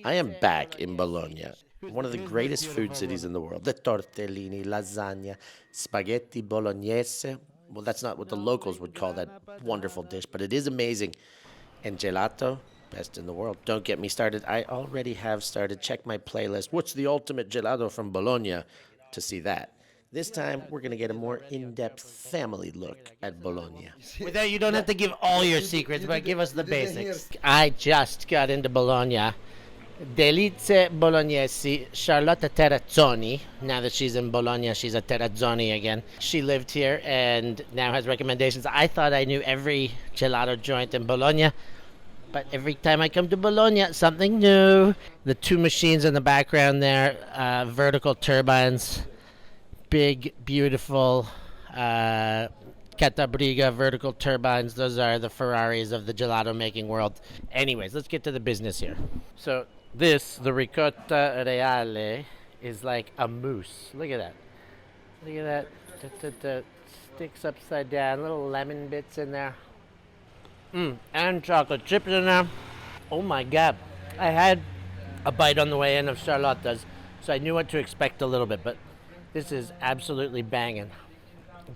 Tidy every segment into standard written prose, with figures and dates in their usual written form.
I am back in Bologna, one of the greatest food cities in the world. The tortellini, lasagna, spaghetti bolognese. Well, that's not what the locals would call that wonderful dish, but it is amazing. And gelato, best in the world. Don't get me started. I already have started. Check my playlist. What's the ultimate gelato from Bologna to see that. This time, we're going to get a more in-depth family look at Bologna. With that, you don't have to give all your secrets, but give us the basics. I just got into Bologna. Delizie bolognesi, Charlotte Terrazzoni. Now that she's in Bologna, she's a Terrazzoni again. She lived here and now has recommendations. I thought I knew every gelato joint in Bologna, but every time I come to Bologna, something new. The two machines in the background there, vertical turbines, big, beautiful Catabriga vertical turbines. Those are the Ferraris of the gelato making world. Anyways, let's get to the business here. So this, the ricotta reale, is like a mousse. Look at that. Look at that. Sticks upside down, little lemon bits in there. And chocolate chips in there. Oh my God. I had a bite on the way in of Charlotta's, so I knew what to expect a little bit, but this is absolutely banging.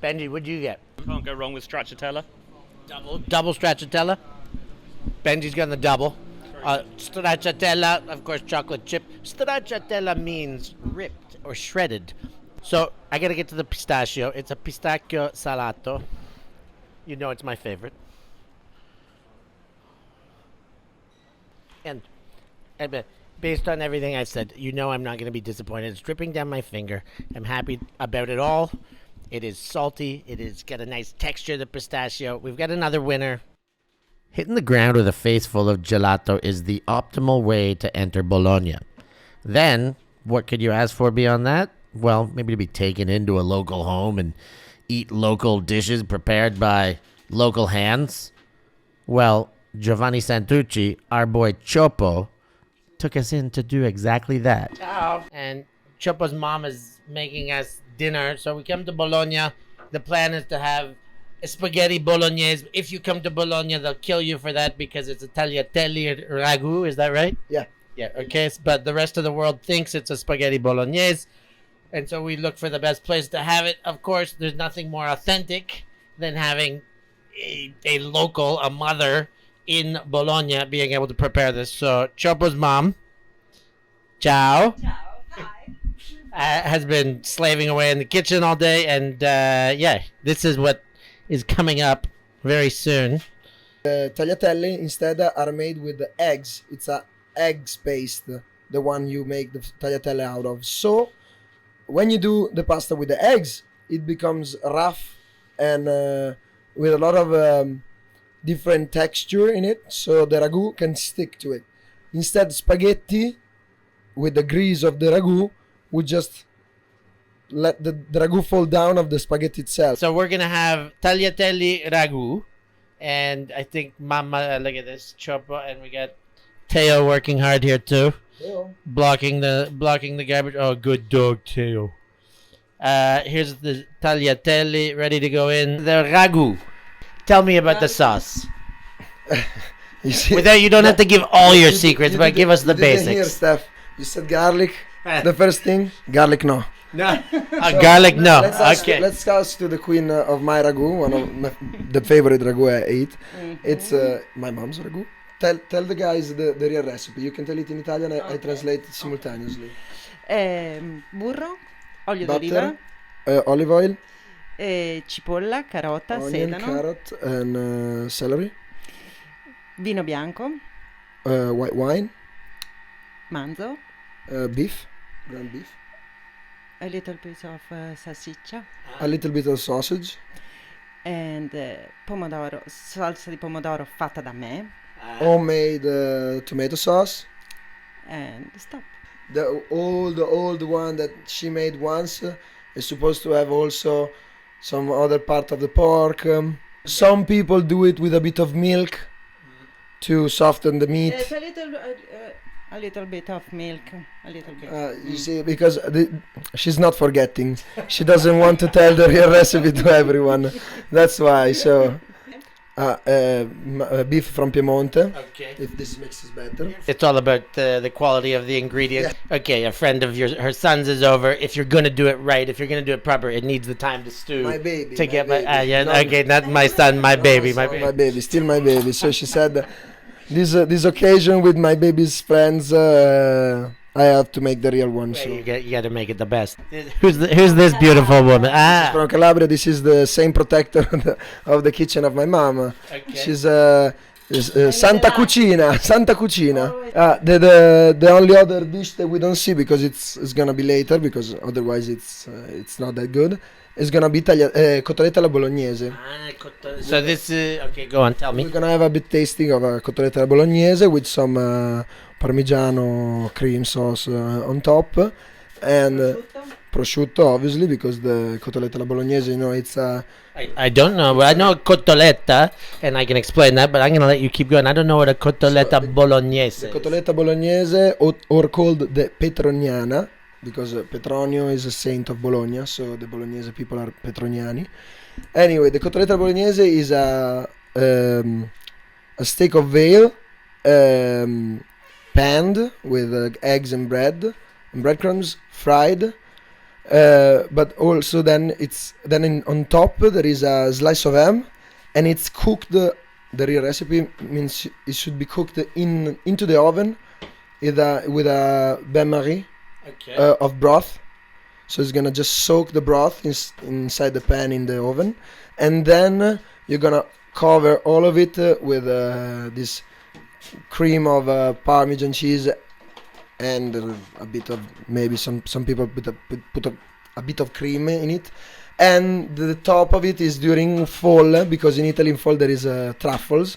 Benji, what'd you get? Can't go wrong with stracciatella. Double stracciatella. Benji's got the double. Stracciatella, of course, chocolate chip. Stracciatella means ripped or shredded. So I gotta get to the pistachio. It's a pistacchio salato. You know it's my favorite. And based on everything I said, you know I'm not going to be disappointed. It's dripping down my finger. I'm happy about it all. It is salty. It has got a nice texture, the pistachio. We've got another winner. Hitting the ground with a face full of gelato is the optimal way to enter Bologna. Then, what could you ask for beyond that? Well, maybe to be taken into a local home and eat local dishes prepared by local hands. Well, Giovanni Santucci, our boy Chopo, took us in to do exactly that. Ciao. And Chopo's mom is making us dinner, so we come to Bologna. The plan is to have a spaghetti bolognese. If you come to Bologna, they'll kill you for that because it's a tagliatelle ragu. Is that right? Yeah. Yeah, okay. But the rest of the world thinks it's a spaghetti bolognese. And so we look for the best place to have it. Of course, there's nothing more authentic than having a local, a mother in Bologna being able to prepare this. So Chopo's mom, ciao. Ciao, hi. Has been slaving away in the kitchen all day, and this is what is coming up very soon. The tagliatelle instead are made with the eggs. It's a eggs paste, the one you make the tagliatelle out of. So when you do the pasta with the eggs, it becomes rough and with a lot of different texture in it, so the ragu can stick to it. Instead, spaghetti with the grease of the ragu would just let the ragu fall down of the spaghetti itself. So we're gonna have tagliatelle ragu, and I think Mama, look at this, Chopo, and we got Teo working hard here too, blocking the garbage. Oh, good dog, Teo. Here's the tagliatelle ready to go in. The ragu. Tell me about the sauce. With that, you don't have to give all your secrets, but give us the basics. Here, Stef. You said garlic. The first thing, garlic no. No, garlic no. Let's ask to the queen of my ragu, one of the favorite ragu I eat. It's my mom's ragu. Tell the guys the real recipe. You can tell it in Italian. I translate it simultaneously. Burro, olio Butter, d'oliva, olive oil, cipolla, carota, onion, sedano, carrot, and celery. vino bianco, White wine, manzo, beef, ground beef, a little piece of salsiccia, a little bit of sausage, and pomodoro, salsa di pomodoro fatta da me, homemade tomato sauce. and stop. The old one that she made once is supposed to have also some other part of the pork. Some people do it with a bit of milk to soften the meat. A little bit of milk, a little bit. You see, because she's not forgetting. She doesn't want to tell the real recipe to everyone. That's why. So Beef from Piemonte. Okay. If this makes it better. It's all about the quality of the ingredients. Okay, a friend of yours, her son's is over. If you're gonna do it right, if you're gonna do it proper, it needs the time to stew. My baby. To my get baby. yeah, Not- okay, not my son, my baby, my son, baby. my baby, still my baby. So she said, this occasion with my baby's friends, I have to make the real one. So. You got to make it the best. Who's this beautiful woman? Ah, From Calabria, this is the same protector of the kitchen of my mom. okay. She's Santa Cucina, Santa Cucina. The only other dish that we don't see because it's gonna be later because otherwise it's not that good. It's gonna be cotoletta alla bolognese. So this is okay. Go on, tell me. We're gonna have a bit tasting of a cotoletta alla bolognese with some Parmigiano cream sauce on top and prosciutto, obviously, because the cotoletta alla bolognese, it's I don't know. I know cotoletta, and I can explain that, but I'm gonna let you keep going. I don't know what a cotoletta bolognese. the cotoletta bolognese, or called the Petroniana, because Petronio is a saint of Bologna, so the Bolognese people are Petroniani. Anyway, the cotoletta bolognese is a steak of veal, panned with eggs and breadcrumbs, fried. But also then on top there is a slice of ham, and it's cooked. The real recipe means it should be cooked into the oven with a bain-marie of broth. So it's gonna just soak the broth inside the pan in the oven, and then you're gonna cover all of it with this cream of Parmesan cheese and a bit of maybe some people put a bit of cream in it, and the top of it is during fall, because in Italy in fall there is truffles,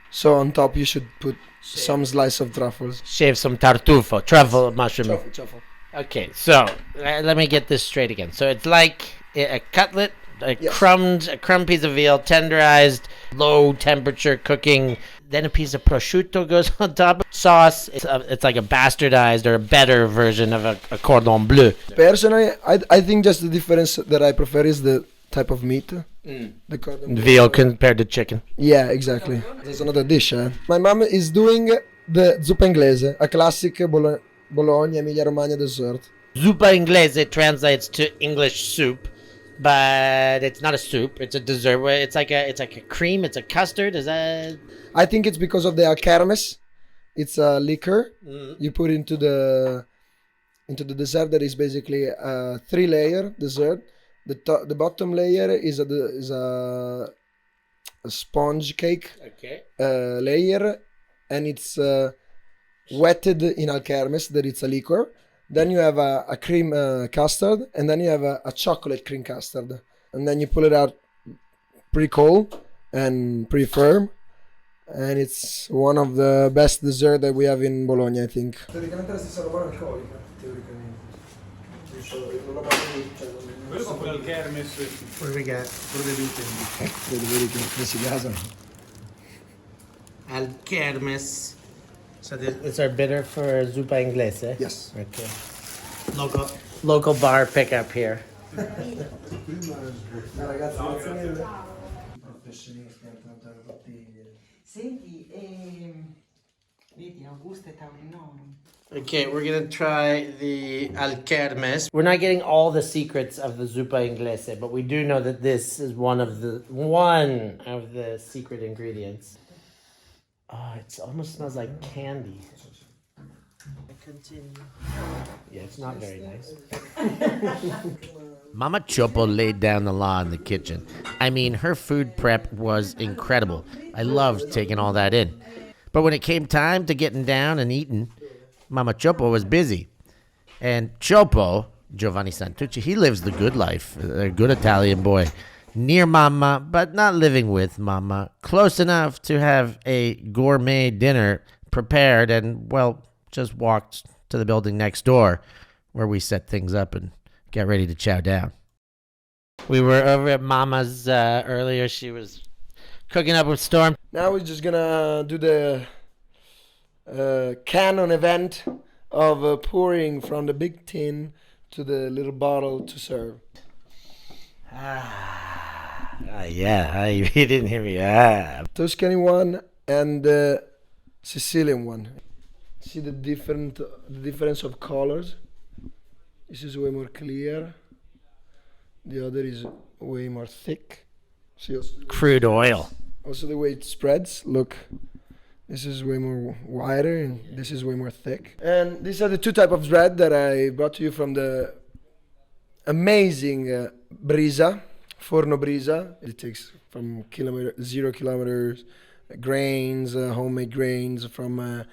so on top you should put some slice of truffles. Shave some tartufo, truffle mushroom. Truffle. Okay, so let me get this straight again. So it's like a cutlet, a Yes. crumb piece of veal, tenderized, low temperature cooking. Then a piece of prosciutto goes on top. Sauce. It's like a bastardized or a better version of a cordon bleu. Personally, I think just the difference that I prefer is the type of meat. The cordon bleu. Veal compared to chicken. Yeah, exactly. There's another dish. My mom is doing the zuppa inglese, a classic Bologna, Emilia-Romagna dessert. Zuppa inglese translates to English soup, but it's not a soup. It's a dessert. It's like a cream. It's a custard. Is that? I think it's because of the alkermes. It's a liquor you put into the dessert that is basically a 3-layer dessert. The bottom layer is a sponge cake Okay. layer, and it's wetted in alkermes, that it's a liquor. Then you have a cream custard, and then you have a chocolate cream custard, and then you pull it out pretty cold and pretty firm, and it's one of the best dessert that we have in Bologna, I think. What do we got? Alkermes. So it's our bitter for zuppa inglese. Yes. Okay. Local bar pickup here. Senti, vedi, Augusta è taurinorum. Okay, we're gonna try the alkermes. We're not getting all the secrets of the zuppa inglese, but we do know that this is one of the secret ingredients. Oh, it almost smells like candy. Continue. Yeah, it's not very nice. Mama Chopo laid down the law in the kitchen. I mean, her food prep was incredible. I loved taking all that in. But when it came time to getting down and eating, Mama Chopo was busy. And Chopo, Giovanni Santucci, he lives the good life, a good Italian boy. Near Mama, but not living with Mama. Close enough to have a gourmet dinner prepared and, well, just walked to the building next door where we set things up and get ready to chow down. We were over at Mama's earlier. She was cooking up a storm. Now we're just gonna do the canon event of pouring from the big tin to the little bottle to serve. He didn't hear me. Tuscany one and the Sicilian one. See the difference of colors? This is way more clear. The other is way more thick. See Crude oil. also the way it spreads. Look, this is way more wider and this is way more thick. And these are the two type of bread that I brought to you from the amazing Brisa, Forno Brisa. It takes from 0 kilometers grains, homemade grains from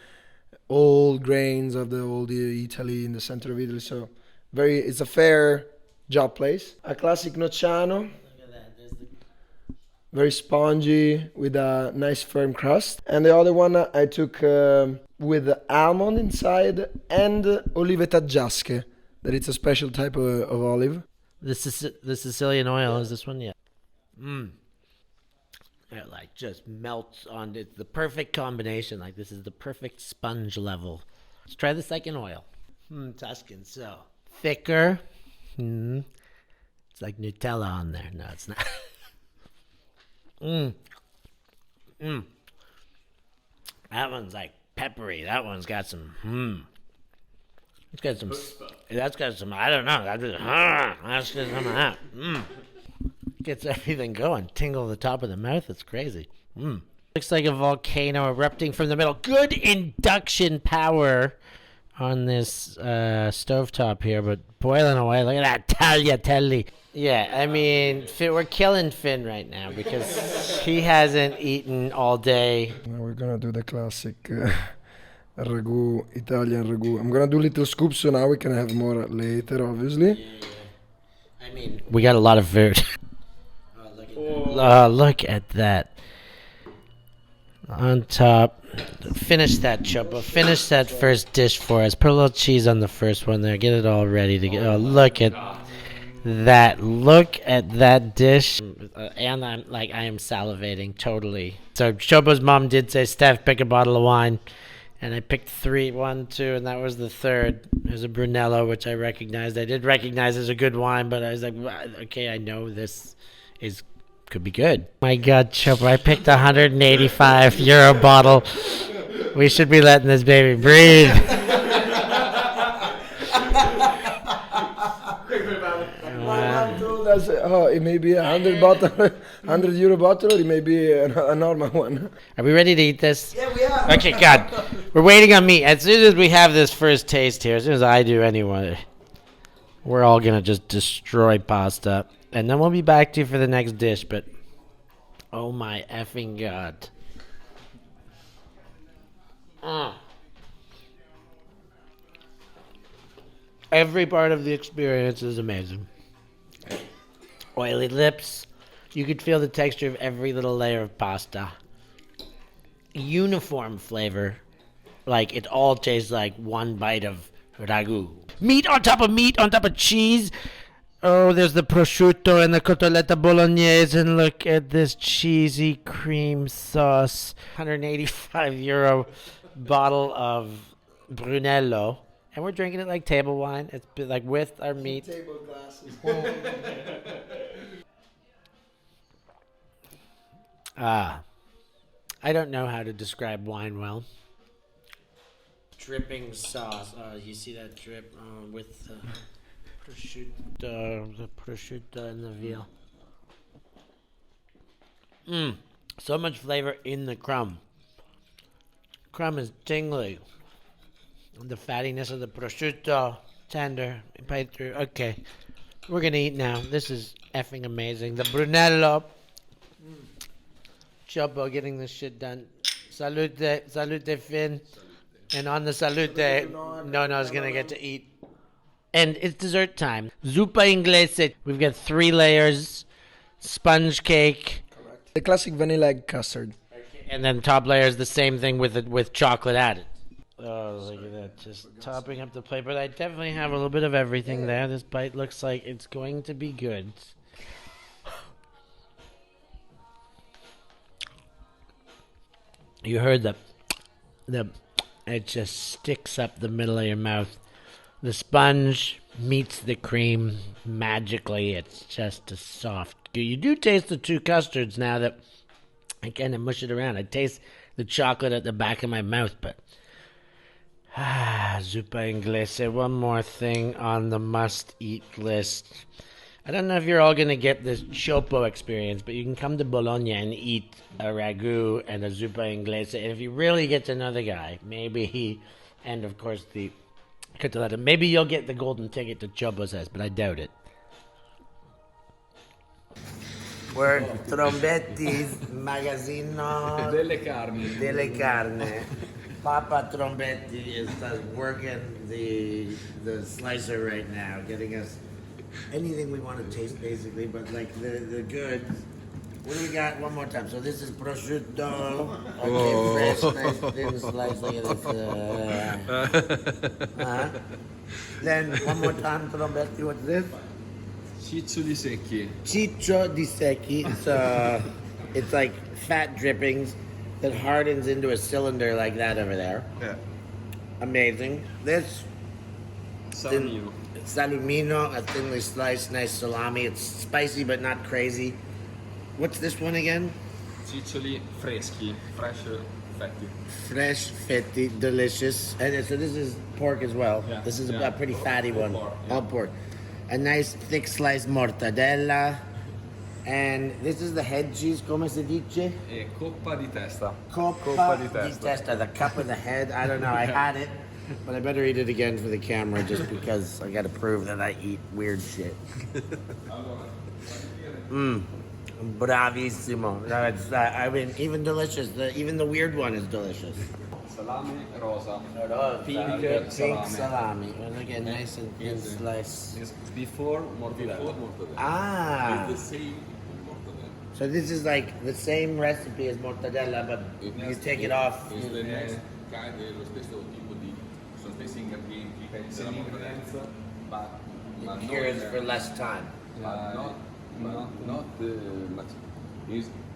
old grains of the old Italy in the center of Italy. So it's a fair job place. A classic nocciano, very spongy with a nice firm crust. And the other one I took with almond inside and olive taggiasche, that it's a special type of olive. The Sicilian oil is this one? Yeah. It like just melts on. It's the perfect combination. Like this is the perfect sponge level. Let's try the second oil. Tuscan. So thicker. It's like Nutella on there. No, it's not. That one's like peppery. That one's got some. It's got some. That's got some. I don't know. That's just some of that. Gets everything going. Tingle the top of the mouth. It's crazy. Looks like a volcano erupting from the middle. Good induction power on this stovetop here, but boiling away. Look at that tagliatelle. Yeah, I mean, we're killing Finn right now because he hasn't eaten all day. Now we're gonna do the classic ragu, Italian ragu. I'm gonna do little scoops, so now we can have more later, obviously. I mean, we got a lot of food. Look at that. On top. Finish that, Chopo. Finish that first dish for us. Put a little cheese on the first one there. Get it all ready to get. Oh, look at that. Look at that dish. And I am salivating totally. So Chopo's mom did say, Steph, pick a bottle of wine. And I picked 3, 1, 2, and that was the third. There's a Brunello, which I recognized. I did recognize as a good wine, but I was like, okay, I know this could be good. My God, Chopo, I picked a €185 bottle. We should be letting this baby breathe. It may be €100 bottle, or it may be a normal one. Are we ready to eat this? Yeah, we are. Okay, God. We're waiting on me. As soon as we have this first taste here, as soon as I do anyway, we're all going to just destroy pasta. And then we'll be back to you for the next dish, but oh my effing God. Every part of the experience is amazing. Oily lips. You could feel the texture of every little layer of pasta. Uniform flavor. Like it all tastes like one bite of ragu. Meat on top of cheese. Oh, there's the prosciutto and the cotoletta bolognese, and look at this cheesy cream sauce. €185 bottle of Brunello. And we're drinking it like table wine. It's like with our meat. Table glasses. I don't know how to describe wine well. Dripping sauce. You see that drip with the prosciutto and the veal. So much flavor in the crumb. Crumb is tingly. The fattiness of the prosciutto, tender, bite through. Okay, we're gonna eat now. This is effing amazing. The Brunello. Chopo getting this shit done. Salute, Finn. And on the salute, Nono's gonna get to eat. And it's dessert time. Zuppa inglese. We've got 3 layers. Sponge cake. The classic vanilla egg custard. And then top layer is the same thing with chocolate added. Oh, look at that. Just topping up the plate. But I definitely have a little bit of everything there. This bite looks like it's going to be good. You heard the it just sticks up the middle of your mouth. The sponge meets the cream magically. It's just a soft. You do taste the two custards now that I kind of mush it around. I taste the chocolate at the back of my mouth, but zuppa inglese. One more thing on the must-eat list. I don't know if you're all going to get this chopo experience, but you can come to Bologna and eat a ragu and a zuppa inglese. And if you really get to know the guy, and of course the cotoletta, maybe you'll get the golden ticket to Chopo's house, but I doubt it. We're Trombetti's Magazzino delle Carne. Papa Trombetti is working the slicer right now, getting us anything we want to taste, basically, but like the goods. What do we got? One more time. So this is prosciutto. Okay, fresh, nice thin slice. Look at this. Then one more time, Trombetti. What's this? Ciccio di secchi. Ciccio di secchi. It's like fat drippings that hardens into a cylinder like that over there. Yeah. Amazing. This Salamino. salumino, a thinly sliced, nice salami. It's spicy but not crazy. What's this one again? Ciccioli freschi, fresh fatty. Fresh, fatty, delicious. And so this is pork as well. Yeah, This is yeah. a pretty fatty one. Pork, yeah. All pork. A nice thick sliced mortadella. And this is the head cheese, come si dice? E coppa di testa. Coppa di testa. testa, the cup of the head. I don't know, I had it. But I better eat it again for the camera just because I gotta prove that I eat weird shit. Bravissimo. No, I mean, even delicious. Even the weird one is delicious. Salame rosa. Pink salame. salami. And again, nice and thin slice. Is before mortadella. Ah. The same mortadella. So this is like the same recipe as mortadella, but you take it off. È lo stesso tipo di, sono stessi ingredienti della mortadella, ma Cures for less time. not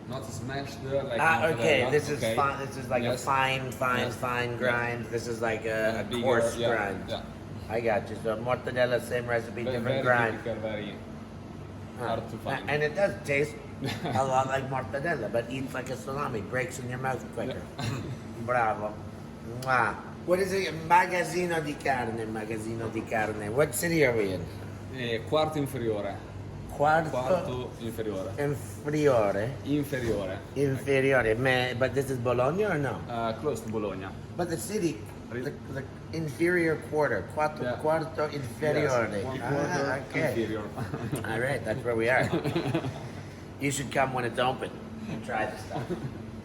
Not smashed like Okay. mortadella. This is Okay. fine. This is like Yes. a fine Yes. grind. This is like a Bigger, coarse yeah, grind. yeah. I got you. So mortadella, same recipe, Very, different very grind. typical, very hard to find. And it does taste a lot like mortadella, but eats like a salami. Breaks in your mouth quicker. Bravo. Mwah. What is it? Magazzino di carne. What city are we in? Quarto inferiore. Quarto inferiore. Inferiore. But this is Bologna or no? Close to Bologna. But the city, the inferior quarter. Yeah. Quarto inferiore. Yes, one quarter Okay. inferior. All right, that's where we are. You should come when it's open and try the stuff.